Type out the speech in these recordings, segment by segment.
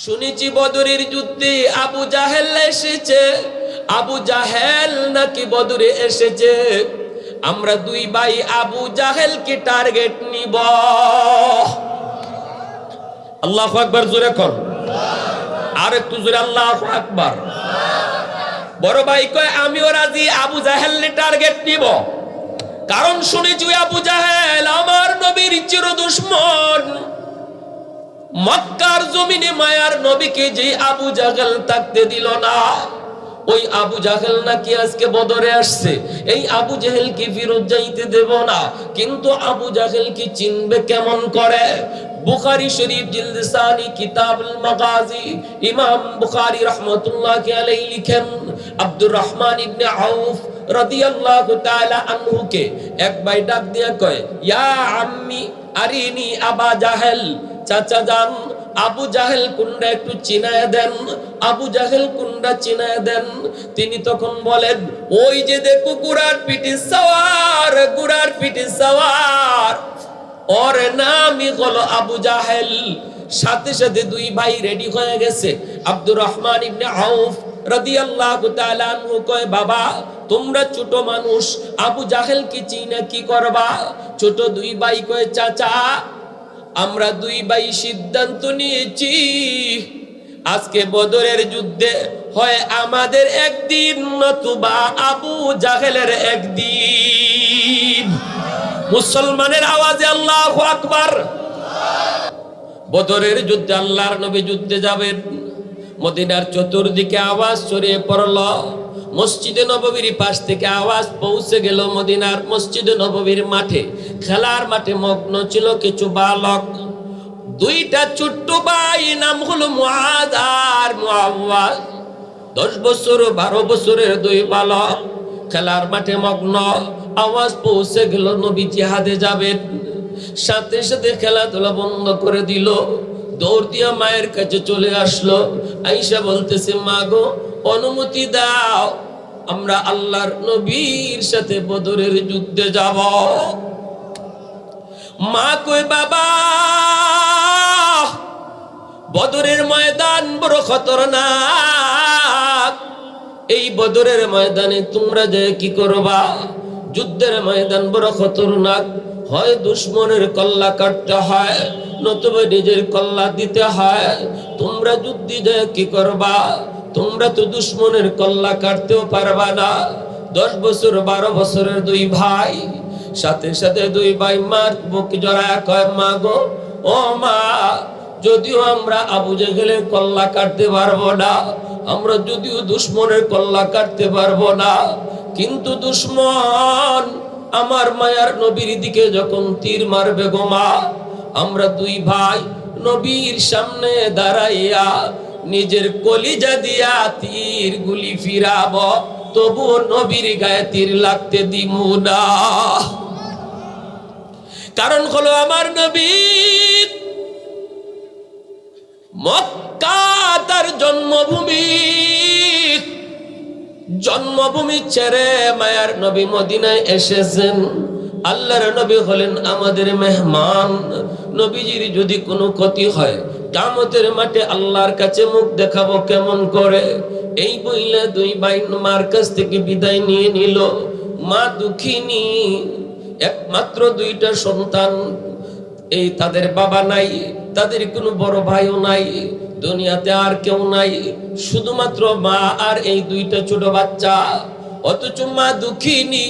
শুনেছি বদরের যুদ্ধে আবু জাহেল এসেছে। আবু জাহেল নাকি বদরে এসেছে। আমরা দুই ভাই আবু জাহেলকে টার্গেট নিব। আল্লাহু আকবার, জোরে কর, আর একটু জোরে আল্লাহু আকবার। বড় ভাই কয় আমিও রাজি, আবু জাহেলকে টার্গেট নিব। কারণ শুনেছি আবু জাহেল আমার নবীর চির দুশমন। মক্কার জমিনে মায়ার নবীকে যে আবু জাহেল থাকতে দিল না, ওই আবু জাহেল নাকি আজকে বদরে আসছে। এই আবু জাহেলকে ফিরত যাইতে দেব না। কিন্তু আবু জাহেলকে চিনবে কেমন করে? বুখারী শরীফ জিলদ সানি কিতাবুল মাগাজি, ইমাম বুখারী রাহমাতুল্লাহি আলাইহি লিখেন, আব্দুর রহমান ইবনে আউফ রাদিয়াল্লাহু তাআলা আনহুকে এক ভাই ডাক দিয়া কয়, ইয়া আম্মি আরিনি আবা জাহেল, চাচা যান আবু জাহেল কুন্ডা একটু চিনায় দেন, আবু জাহেল কুন্ডা চিনায় দেন। তিনি তখন বলেন, ওই যে দেখো ঘোড়ার পিঠে সওয়ার, ঘোড়ার পিঠে সওয়ার, ওর নামই হলো আবু জাহেল। সাথে সাথে দুই ভাই রেডি হয়ে গেছে। আব্দুর রহমান ইবনে আউফ রাদিয়াল্লাহু তাআলা আনহু কয়, বাবা তোমরা ছোট মানুষ, আবু জাহেল কি চিনা কি করবা? ছোট দুই ভাই কয়, চাচা আমরা দুই ভাই সিদ্ধান্ত নিয়েছি, আজকে বদরের যুদ্ধে হয় আমাদের একদিন, নতুবা আবু জাহেলের একদিন। মুসলমানের আওয়াজে আল্লাহু আকবার। বদরের যুদ্ধে আল্লাহর নবী যুদ্ধে যাবেন। মদিনার চতুর্দিকে আওয়াজ ছড়িয়ে পড়ল। মসজিদে নববীর পাশ থেকে আওয়াজ পৌঁছে গেল মদিনার মসজিদে নববীর মাঠে। খেলার মাঠে মগ্ন ছিল কিছু বালক। দুইটা ছোট্ট ভাই, নাম হলো মুআদ আর মুআওয়াজ। 10 বছর 12 বছরের দুই বালক খেলার মাঠে মগ্ন। আওয়াজ পৌঁছে গেল নবী জিহাদে যাবেন। সাথে সাথে খেলাধুলা বন্ধ করে দিল। দৌড় দিয়া মায়ের কাছে চলে আসলো। আয়েশা বলতেছে, মা গো অনুমতি দাও, আমরা আল্লাহর নবীর সাথে বদরের যুদ্ধে যাব। মা কয়, বাবা বদরের ময়দান বড় খতরনাক। এই বদরের ময়দানে তোমরা যে কি করবা? যুদ্ধের ময়দান বড় খতরনাক। হয় দুশমনের কল্লা কাটতে হয়, নতুবা নিজের কল্লা দিতে হয়। তোমরা যুদ্ধে যে কি করবা? তোমরা তো দুশমনের কল্লা কাটতেও পারবা না। 10 বছর 12 বছরের দুই ভাই। সাথে সাথে দুই ভাই মার বুক জড়ায় কয়, মা গো ও মা, যদিও আমরা আবু জাহেলের কল্লা কাটতে পারবো না, আমরা যদিও দুশমনের কল্লা কাটতে পারবো না, কিন্তু দুশমন আমার মায়ার নবীর দিকে যখন তীর মারবে গো মা, আমরা দুই ভাই নবীর সামনে দাঁড়াইয়া নিজের কলিজা দিয়া তীর গুলি ফিরাব, তবু নবীর গায়ে তীর লাগতে দিমু না। কারণ হলো আমার নবী মক্কা তার জন্মভূমি। জন্মভূমি ছেড়ে মায়ার নবী মদিনায় এসেছেন। আল্লাহর নবী হলেন আমাদের মেহমান। নবীজির যদি কোনো ক্ষতি হয়, কিয়ামতের মাঠে আল্লাহর কাছে মুখ দেখাবো কেমন করে? এই বইলে দুই ভাই মার কাছ থেকে বিদায় নিয়ে নিল। মা দুঃখিনী, একমাত্র দুইটা সন্তান। এই তাদের বাবা নাই, তাদের কোনো বড় ভাইও নাই, দুনিয়াতে আর কেউ নাই, শুধুমাত্র মা আর এই দুইটা ছোট বাচ্চা। অথচ মা দুঃখিনী,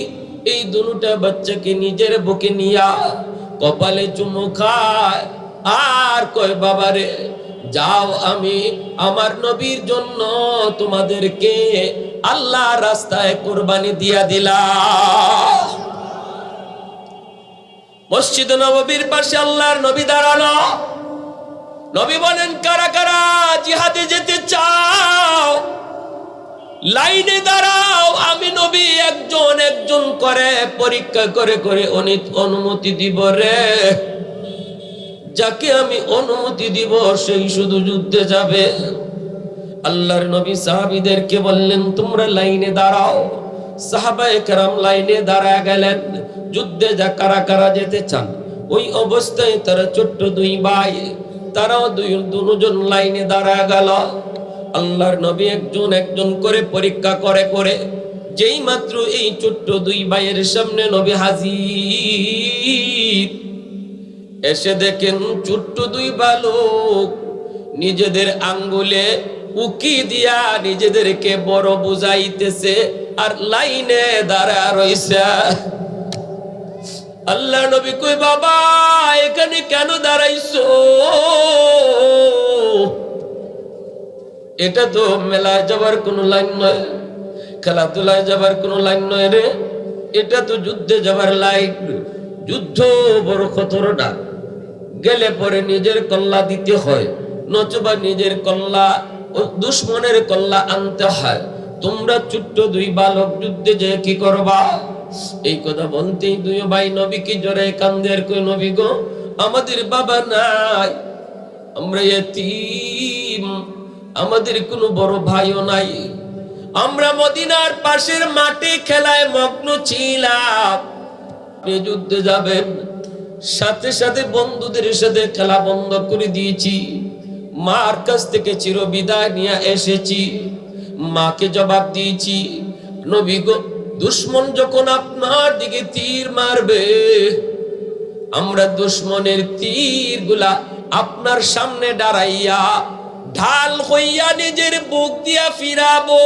এই দুটা বাচ্চাকে নিজের বুকে নিয়া কপালে চুমু খায় আর কয়, বাবারে যাও, আমি আমার নবীর জন্য তোমাদেরকে আল্লাহ রাস্তায় কুরবানি দিয়া দিলাম। মসজিদ নববীর পাশে আল্লাহর নবী দাঁড়ানো। নবী বলেন, কারা কারা জিহাদে যেতে চাও? লাইনে দাঁড়াও, আমি নবী একজন একজন করে পরীক্ষা করে করে অনুমতি দিব রে। যাকে আমি অনুমতি দিব সেই শুধু যুদ্ধে যাবে। আল্লাহর নবী সাহাবীদেরকে বললেন, তোমরা লাইনে দাঁড়াও। সাহাবায়ে কেরাম লাইনে দাঁড়ায় গেলেন। যুদ্ধে যা কারা কারা যেতে চান? ওই অবস্থায় তারা ছোট্ট দুই ভাই তারাও দুজন লাইনে দাঁড়ায় গেল। আল্লাহর নবী একজন একজন করে পরীক্ষা করে করে যেই মাত্র এই ছোট্ট দুই ভাইয়ের সামনে নবী হাজির, এসে দেখেন ছোট্ট দুই বালক নিজেদের আঙ্গুলে উকি দিয়া নিজেদেরকে বড় বুঝাইতেছে আর লাইনে দাঁড়া রইছে। আল্লাহ নবী কই, বাবা এখানে কেন দাঁড়াইছো? এটা তো মেলায় যাবার কোন লাইন নয়, খেলাধুলায় যাবার কোন লাইন নয় রে, এটা তো যুদ্ধে যাবার লাইন। যুদ্ধ বড় খতরনাক, গেলে পরে নিজের কল্লা দিতে হয়, নতুবা নিজের কল্লা দুশ্মনের কল্লা আনতে হয়। তোমরা ছোট্ট দুই বালক যুদ্ধে যে কি করবা? এই কথা বলতেই দুই ভাই নবীকে জড়ায় কান্দের, কই নবী গো, আমাদের বাবা নাই, আমরা ইতিম, আমাদের কোনো বড় ভাইও নাই, আমরা মদিনার পাশের মাঠে খেলায় মগ্ন ছিলাম, আপনি যুদ্ধে যাবেন? সাথে সাথে বন্ধুদের সাথে খেলা বন্ধ করে দিয়েছি, মার কাছ থেকে চিরবিদায় নিয়ে এসেছি, মাকে জবাব দিয়েছি, নবী গো, দুশ্মন যখন আপনার দিকে তীর মারবে, আমরা দুশ্মনের তীর গুলা আপনার সামনে দাঁড়াইয়া ঢাল হইয়া নিজের বুক দিয়া ফিরাবো,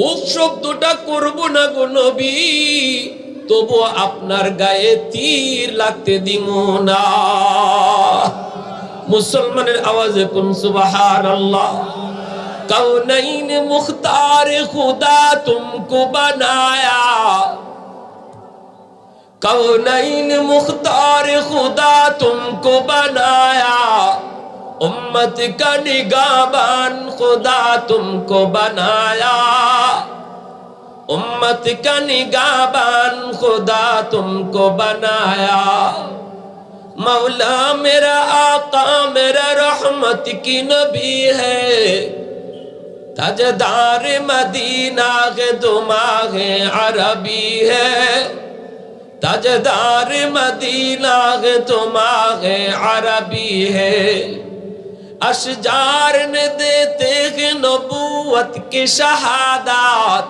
উফ শব্দটা করবো না গো নবী, তবু আপনার গায়ে তীর লাগতে দিব না। মুসলমানের আওয়াজে কোন সুবহানাল্লাহ। कौनैन मुख्तार खुदा तुमको बनाया, कौनैन मुख्तार खुदा तुमको बनाया, उम्मत का निगाहबान खुदा तुमको बनाया, उम्मत का निगाहबान खुदा तुमको बनाया। मौला मेरा आका मेरा रहमत की नबी है, ताजदार मदीना के दुमागे अरबी है, ताजदार मदीना के दुमागे अरबी है। अशजार ने देते हैं नबूवत की शहादत,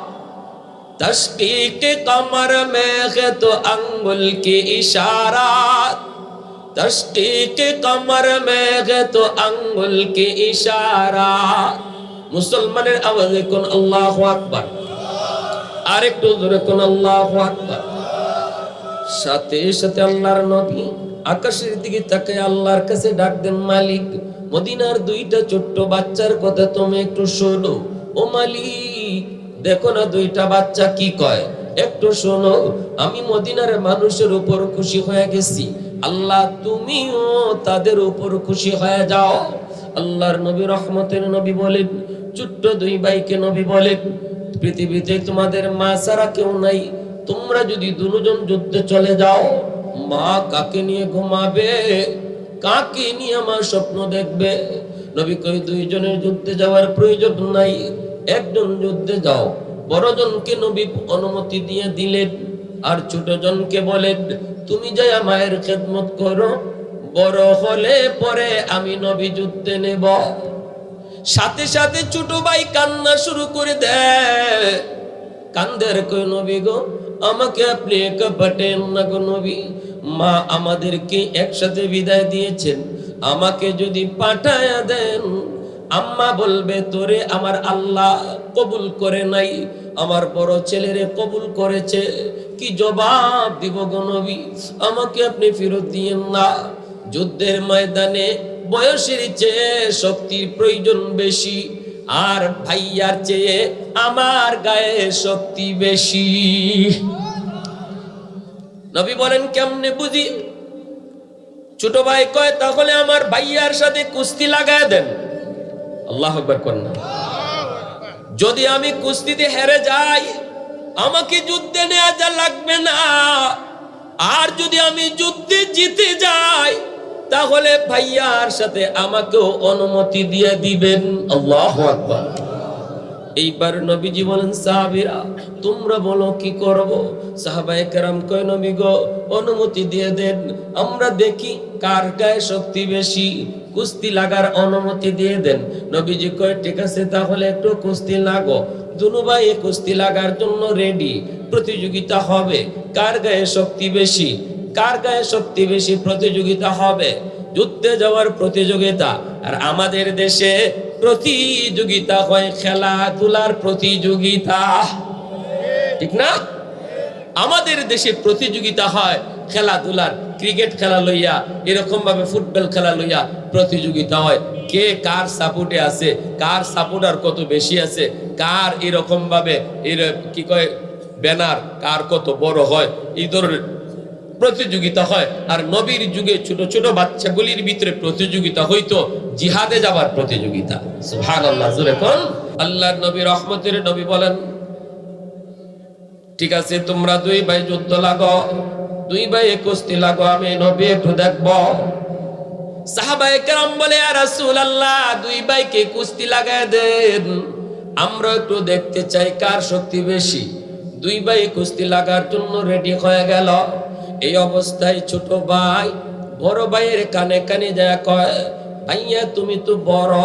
तशकीक कमर में है तो अंगुल की इशारात, तशकीक कमर में है तो अंगुल की इशारात। মুসলমানের আওয়াজে কোন আল্লাহু আকবার, আরেকটু জোরে কোন আল্লাহু আকবার। সাথে সাথে আল্লাহর নবী আকাশের দিকে তাকায় আল্লাহর কাছে ডাক দেন, মালিক, মদিনার দুইটা ছোট্ট বাচ্চার কথা তুমি একটু শোনো। ও মালিক, দেখো না দুইটা বাচ্চা কি কয়, একটু শোনো। আমি মদিনার মানুষের উপর খুশি হয়ে গেছি, আল্লাহ তুমিও তাদের উপর খুশি হয়ে যাও। আল্লাহর নবী রহমতের নবী বলেন, ছোট্ট দুই ভাইকে নবী বলেন, পৃথিবীতে তোমাদের মা ছাড়া কেউ নাই, তোমরা যদি দুজন যুদ্ধে চলে যাও, মা কাকে নিয়ে ঘুমাবে, কাকে নিয়ে আমার স্বপ্ন দেখবে? নবী কই, দুইজনের যুদ্ধে যাওয়ার প্রয়োজন নাই, একজন যুদ্ধে যাও। বড়জনকে নবী অনুমতি দিয়ে দিলেন, আর ছোটজনকে বলেন, তুমি যাই মায়ের খেদমত করো, বড় হলে পরে আমি নবী যুদ্ধে নেব। সাথে সাথে ছোট ভাই কান্না শুরু করে দেয়, কান্দের, কই নবী গো, আমাকে আপনি একা পাঠান না গো নবী, মা আমাদেরকে একসাথে বিদায় দিয়েছেন, আমাকে যদি পাঠায়া দেন, আম্মা বলবে তোরে আমার আল্লাহ কবুল করে নাই, আমার বড় ছেলেরে কবুল করেছে, কি জবাব দিব গো নবী, আমাকে আপনি ফেরত দিয়েন না। যুদ্ধের ময়দানে বয়সের চেয়ে শক্তির প্রয়োজন বেশি, আর ভাইয়ার চেয়ে আমার গায়ে শক্তি বেশি। নবী বলেন, কেমনে বুঝি? ছোট ভাই কয়, তাহলে আমার ভাইয়ার সাথে কুস্তি লাগায় দেন। আল্লাহু আকবার করেন না। যদি আমি কুস্তিতে হেরে যাই, আমাকে যুদ্ধে নেওয়া যা লাগবে না, আর যদি আমি যুদ্ধে জিতে যাই, তাহলে ভাইয়ার সাথে আমাকেও অনুমতি দিয়ে দিবেন। আল্লাহু আকবার। এইবার নবীজি বলেন, সাহাবীরা তোমরা বলো কি করব? সাহাবায়ে কেরাম কয়, নবী গো অনুমতি দিয়ে দেন, আমরা দেখি কার গায়ে শক্তি বেশি, কুস্তি লাগার অনুমতি দিয়ে দেন। নবীজি কয়, ঠিক আছে তাহলে একটু কুস্তি লাগো। দুনু ভাই কুস্তি লাগার জন্য রেডি, প্রতিযোগিতা হবে, কার গায়ে শক্তি বেশি, কার গায়ে শক্তি বেশি প্রতিযোগিতা হবে, যুদ্ধে যাওয়ার প্রতিযোগিতা। আর আমাদের দেশে প্রতিযোগিতা হয় খেলাধুলার প্রতিযোগিতা, ঠিক না? আমাদের দেশে প্রতিযোগিতা হয় খেলাধুলার, ক্রিকেট খেলা লইয়া, এরকম ভাবে ফুটবল খেলা লইয়া প্রতিযোগিতা হয়। কে কার সাপোর্টে আছে, কার সাপোর্টার কত বেশি আছে, কার এরকম ভাবে কি কয় ব্যানার কার কত বড় হয়, এই ধরনের প্রতিযোগিতা হয়। আর নবীর যুগে ছোট ছোট বাচ্চাগুলির ভিতরে প্রতিযোগিতা হইতো জিহাদে যাবার প্রতিযোগিতা। সুবহানাল্লাহ, জোরে কোন আল্লাহর নবী রহমতের নবী বলেন, ঠিক আছে তোমরা দুই ভাই যুদ্ধ লাগো, দুই ভাই কুস্তি লাগো, আমি নবী একটু দেখব। সাহাবায়ে কেরাম বলে, ইয়া রাসূলুল্লাহ দুই ভাইকে কুস্তি লাগায় দেন, আমরা একটু দেখতে চাই কার শক্তি বেশি। দুই ভাই কুস্তি লাগার জন্য রেডি হয়ে গেল। এই অবস্থায় ছোট ভাই বড় ভাইয়ের কানে কানে যায় কয়, ভাইয়া তুমি তো বড়,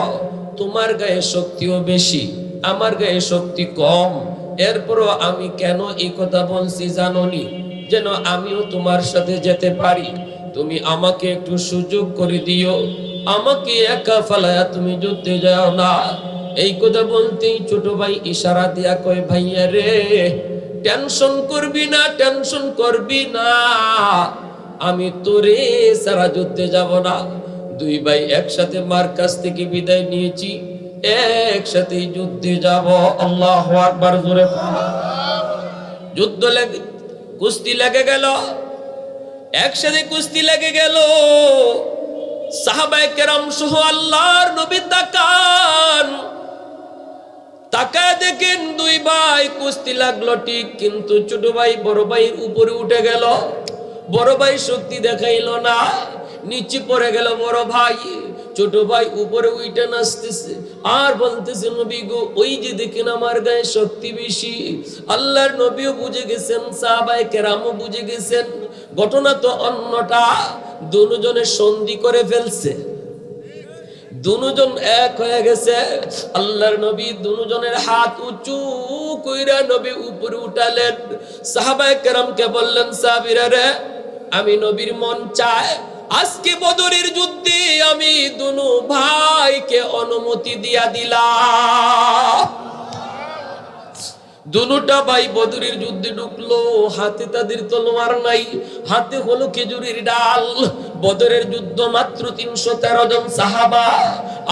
তোমার গায়ে শক্তিও বেশি, আমার গায়ে শক্তি কম, এরপরও আমি কেন এই কথা বলছি জানোনি? যেন আমিও তোমার সাথে যেতে পারি, তুমি আমাকে একটু সুযোগ করে দিও, আমাকে একা ফেলায়া তুমি যুদ্ধে যাও না। এই কথা বলতেই ছোট ভাই ইশারা দিয়া কয়, ভাইয়া রে টেনশন করবি না, টেনশন করবি না, আমি তোরে সারা যুদ্ধে যাব না। দুই ভাই একসাথে মার কাছ থেকে বিদায় নিয়েছি, একসাথে যুদ্ধে যাব। আল্লাহু আকবার, জোরে যুদ্ধ লেগে কুস্তি লেগে গেল, একসাথে কুস্তি লেগে গেল। সাহাবায়ে কেরাম সহ আল্লাহর নবী তাকান, তাকায় দেখেন দুই ভাই কুস্তি লাগলো ঠিক, কিন্তু ছোট ভাই বড় ভাইয়ের উপরে উঠে গেল। বড় ভাই শক্তি দেখাইল না, নিচে পড়ে গেল বড় ভাই। ছোট ভাই উপরে উঠে নাচতেছে আর বলতেছে, নবী গো ওই যে দেখেন আমার গায়ে শক্তি বেশি। আল্লাহর নবীও বুঝে গেছেন, সাহাবায়ে কেরামও বুঝে গেছেন, ঘটনা তো অন্যটা। দুজনে সন্ধি করে ফেলছে, দুজন এক হয়ে গেছে। আল্লাহর নবী দুজনের হাত উঁচু কইরা নবী উপরে উঠালেন। সাহাবায়ে কেরামকে বললেন, সাহাবীরা রে আমি নবীর মন চায় আজকে বদরের যুদ্ধে আমি দুনু ভাইকে অনুমতি দিয়া দিলাম। দুটা ভাই বদরের যুদ্ধে ঢুকলো, হাতে তাদের তলোয়ার নাই, হাতে হলো খেজুরের ডাল। বদরের যুদ্ধ মাত্র 313 জন সাহাবা,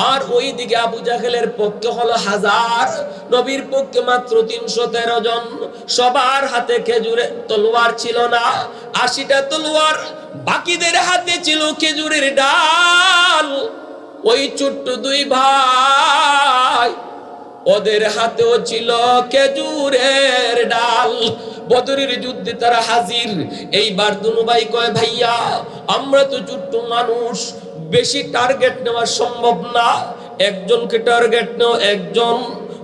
আর ওইদিকে আবু জাহেলের পক্ষে হলো 1000, নবীর পক্ষে মাত্র 313 জন। সবার হাতে খেজুরের তলোয়ার ছিল না, 80টা তলোয়ার, বাকিদের হাতে ছিল খেজুরের ডাল। ওই ছোট্ট দুই ভাই ওদের হাতেও ছিল খেজুরের ডাল। বদরের যুদ্ধে তারা হাজির। এইবার দুনু ভাই কয়, ভাইয়া আমরা তো ছোট্ট মানুষ, বেশি টার্গেট নেওয়া সম্ভব না, একজনকে টার্গেট নাও একজন।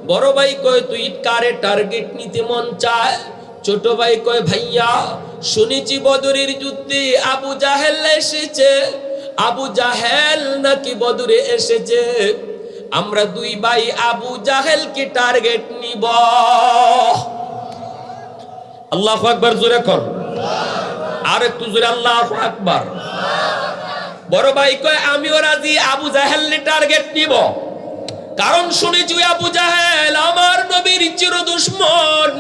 বড় ভাই কয়, তুই কারে টার্গেট নিতে মন চায়? ছোট ভাই কয়, ভাইয়া শুনেছি বদরের যুদ্ধে আবু জাহেল এসেছে, আবু জাহেল নাকি বদরে এসেছে, আমরা দুই ভাই আবু জাহেলকে টার্গেট নিব। আল্লাহু আকবার, জোরে কর, আর একটু জোরে আল্লাহু আকবার। বড় ভাই কয়, আমিও রাজি, আবু জাহেলকে টার্গেট নিব, কারণ শুনেছি আবু জাহেল আমার নবীর চির দুশমন।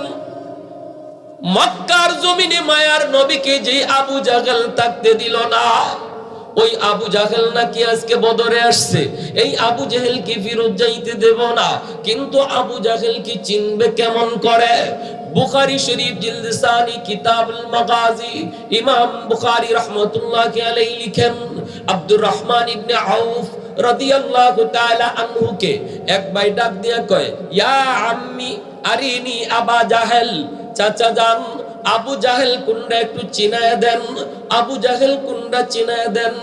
মক্কার জমিনে মায়ার নবীকে যে আবু জাহেল থাকতে দিল না, ওই আবু জাহেল নাকি আজকে বদরে আসছে। এই আবু জাহেল কি ফিরত যাইতে দেব না। কিন্তু আবু জাহেল কি চিনবে কেমন করে? বুখারী শরীফ জিলদ সানি কিতাবুল মাগাজি, ইমাম বুখারী রাহমাতুল্লাহি আলাইহি লিখেন, আব্দুর রহমান ইবনে আউফ রাদিয়াল্লাহু তাআলা আনহুকে এক ভাই ডাক দিয়া কয়, ইয়া আম্মি আরিনি আবা জাহেল, চাচা জান আবু জাহেল কুন্ডা একটু চিনায় দেন, আবু জাহেল কুন্ডা চিনায় দেন।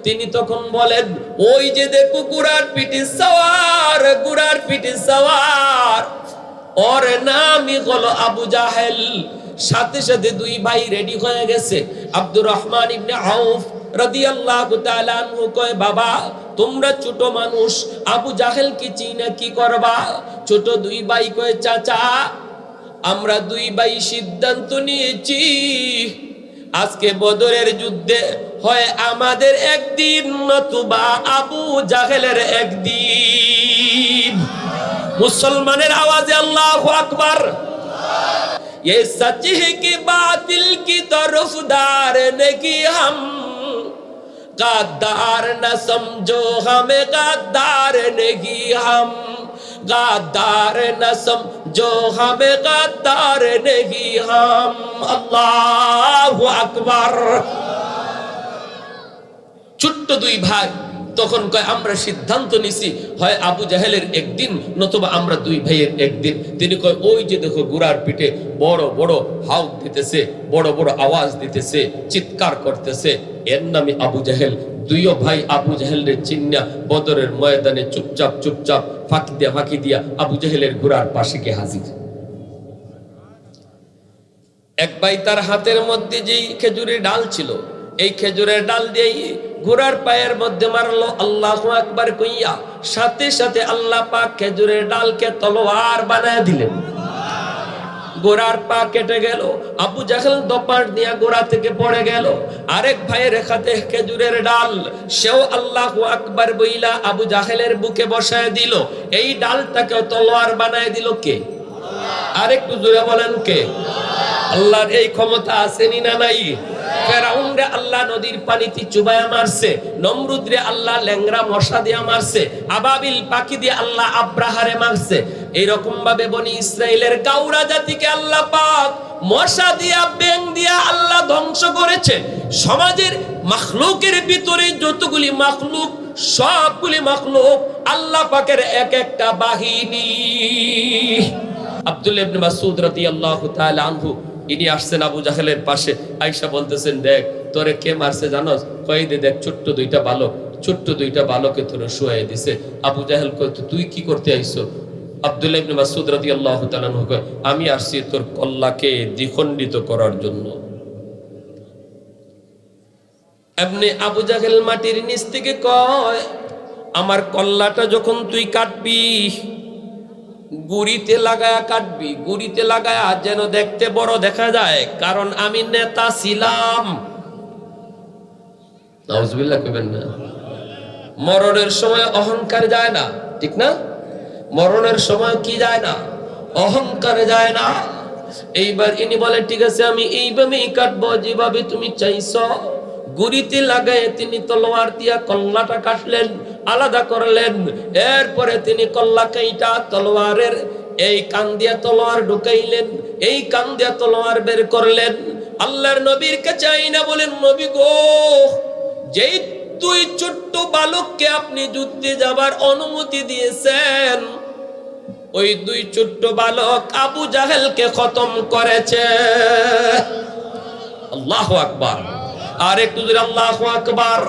তিনি তখন বলেন, ওই যে দেখো গুড়ার পিঠে সওয়ার, গুড়ার পিঠে সওয়ার। ওর নামই হলো আবু জাহেল। সাথে সাথে দুই ভাই রেডি হয়ে গেছে। আব্দুর রহমান ইবনে আউফ রাদিয়াল্লাহু তাআলা আনহু কয়, বাবা তোমরা ছোট মানুষ, আবু জাহেল কি চিনা কি করবা? ছোট দুই ভাই কয়, চাচা আমরা দুই ভাই সিদ্ধান্ত নিয়েছি আজকে বদরের যুদ্ধে হয় আমাদের একদিন নতুবা আবু জাহেলের একদিন। মুসলমানের আওয়াজে আল্লাহু আকবার। ये सच है कि बातिल की तरफदार नहीं हम, गद्दार न समझो हमें गद्दार नहीं हम, गद्दार न समझो हमें गद्दार नहीं हम। अल्लाहु আকবার। ছোট্ট দুই ভাই তখন কয়, আমরা সিদ্ধান্ত নিছি হয় আবু জাহেলের একদিন নতুবা আমরা দুই ভাইয়ের একদিন। তিনি কয়, ওই যে দেখো ঘোড়ার পিঠে বড় বড় হাউক দিতেছে, বড় বড় আওয়াজ দিতেছে, চিৎকার করতেছে, এর নামে আবু জাহেল। দুইও ভাই আবু জাহেলের চিন্না বদরের ময়দানে চুপচাপ চুপচাপ ফাঁকি দিয়া আবু জাহেলের ঘোড়ার পাশে গিয়ে হাজির। এক ভাই তার হাতের মধ্যে যেই খেজুরের ডাল ছিল, এই খেজুরের ডাল দিয়ে ঘোড়ার পায়ের মধ্যে মারলো, আল্লাহু আকবার কইয়া সাথে সাথে আল্লাহ পাক খেজুরের ডালকে তলোয়ার বানায় দিলেন। ঘোড়ার পা কেটে গেল, আবু জাহেল দপার দিয়া ঘোড়া থেকে পড়ে গেল। আরেক ভাইয়ের হাতে খেজুরের ডাল, সেও আল্লাহু আকবার বইলা আবু জাহেলের বুকে বসায় দিল। এই ডালটাকে তলোয়ার বানায় দিল কে? আরেকটু জোরে বলেন কে? আল্লাহর এই ক্ষমতা আসেনি না নাই? ফেরাউন রে আল্লাহ নদীর পানিতে চুবায়া মারছে, নমরুদ রে আল্লাহ ল্যাংরা মশা দিয়া মারছে, আবাবিল পাখি দিয়ে আল্লাহ আব্রাহারে মারছে। এইরকম ভাবে বনি ইসরাইলের গাউরা জাতিকে আল্লাহ পাক মশা দিয়া ব্যাং দিয়া আল্লাহ ধ্বংস করেছে। সমাজের মাখলুকের ভিতরে যতগুলি মাখলুক, সবগুলি মাখলুক আল্লাহ পাকের এক একটা বাহিনী। আব্দুল্লাহ ইবনে মাসউদ রাদিয়াল্লাহু তাআলা আনহু ইনি আসছেন আবু জাহেলের পাশে, আয়েশা বলতেছেন, দেখ তোরে কে মারছে জানোস? কই দে, দেখ ছোট্ট দুইটা বালকে তোরে শুয়াই দিছে। আবু জাহেল কয়, তুই কি করতে আইছো? আব্দুল্লাহ ইবনে মাসউদ রাদিয়াল্লাহু তাআলা আনহু কয়, আমি আসছি তোর কল্লাকে দ্বিখণ্ডিত করার জন্য। এমনি আবু জাহেল মাটির নিচ থেকে কয়, আমার কল্লাটা যখন তুই কাটবি গুড়িতে লাগায়া কাটবি, গুড়িতে লাগায়া যেন দেখতে বড় দেখা যায়, কারণ আমি নেতা ছিলাম। নাউজুবিল্লাহ কইবেন না। মরণের সময় অহংকার যায় না, ঠিক না? মরণের সময় কি যায় না? অহংকার যায় না। এইবার ইনি বলে, ঠিক আছে আমি এইভাবেই কাটবো যেভাবে তুমি চাইছো। গুড়িতে লাগায় তিনি তলোয়ার দিয়া কল্লাটা কাটলেন, আলাদা করলেন। এরপরে তিনি কল্লা কাইটা তলোয়ারের এই কান দিয়া তলোয়ার ঢুকাইলেন, এই কান দিয়া তলোয়ার বের করলেন। আল্লাহর নবীর কাছে আইনা বলেন, নবী গো, যেই দুই ছোট্ট বালককে আপনি যুদ্ধে যাবার অনুমতি দিয়েছেন, ওই দুই ছোট্ট বালক আবু জাহেলকে খতম করেছে। আল্লাহু আকবার। আর একটু জোরে আল্লাহু আকবার।